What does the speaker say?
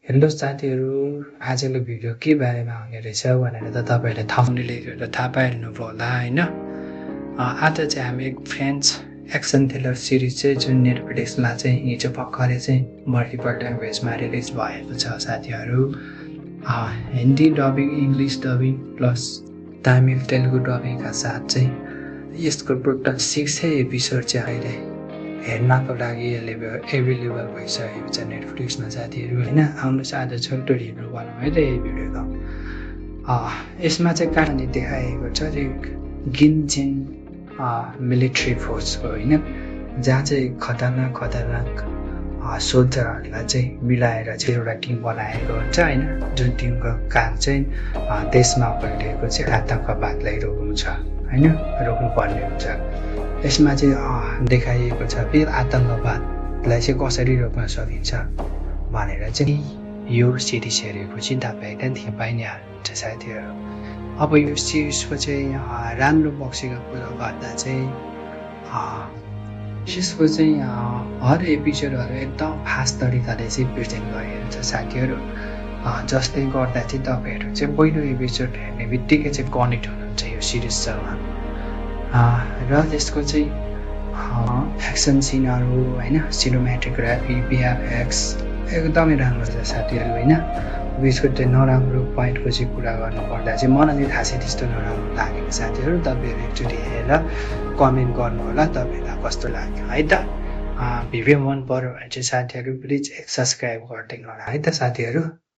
Hello साथीहरू, आजको video के बारेमा हुने रहेछ भनेर त तपाईँहरूले थम्बनेलले हेरेर थाहा पाइहाल्नुभयो होला होइन। आज चाहिँ हामी एक फ्रेन्च एक्सन थ्रिलर सिरिज चाहिँ जुन नेटफ्लिक्समा चाहिँ हिजो भर्खरै चाहिँ मल्टिपल ल्याङ्ग्वेजमा रिलिज भएको छ साथीहरू। Hindi dubbing, English dubbing plus Tamil Telugu डबिङका साथ चाहिँ यसको टोटल 6 एपिसोड चाहिँ अहिले हेर्नको लागि एभाइलेबल भइसकेको छ नेटफ्लिक्समा साथीहरू होइन। आउनुहोस् आज छोटो रिभ्यू गरौँ है त यही भिडियोको। यसमा चाहिँ कहानी देखाएको छ गिन्जेन मिलिट्री फोर्सको होइन, जहाँ चाहिँ खतरनाक सोल्जरहरूलाई चाहिँ मिलाएर चाहिँ एउटा टिम बनाएको हुन्छ होइन, जुन टिमको काम चाहिँ देशमा फैलिएको चाहिँ आतङ्कवादलाई रोक्नु छ होइन, रोक्नुपर्ने हुन्छ। यसमा चाहिँ देखाइएको छ कि आतङ्कवादलाई चाहिँ कसरी रोक्न सकिन्छ भनेर चाहिँ यो सिरिज हेरेपछि तपाईँले थाहा पाइ नै हाल्नुहुन्छ साथीहरू। अब यो सिरिजको चाहिँ राम्रो पक्षको कुरा गर्दा चाहिँ यसको चाहिँ हर एपिसोडहरू एकदम फास्ट तरिकाले चाहिँ प्रेजेन्ट गरिएको छ साथीहरू। जसले गर्दा चाहिँ तपाईँहरू चाहिँ पहिलो एपिसोड हेर्ने बित्तिकै चाहिँ कनेक्ट हुनुहुन्छ यो सिरिजसँग। र यसको चाहिँ एक्सन सिनहरू होइन, सिनेमेटोग्राफी, भिएफएक्स एकदमै राम्रो छ साथीहरू होइन। यसको चाहिँ नराम्रो पोइन्टको चाहिँ कुरा गर्नुपर्दा चाहिँ मलाई नै थाहा छ त्यस्तो नराम्रो लागेको साथीहरू। तपाईँहरू एकचोटि हेरेर कमेन्ट गर्नु होला तपाईँहरूलाई कस्तो लाग्यो है त। भिडियो मन पऱ्यो भने चाहिँ साथीहरू प्लिज एक सब्सक्राइब गरिदिनु होला है त साथीहरू।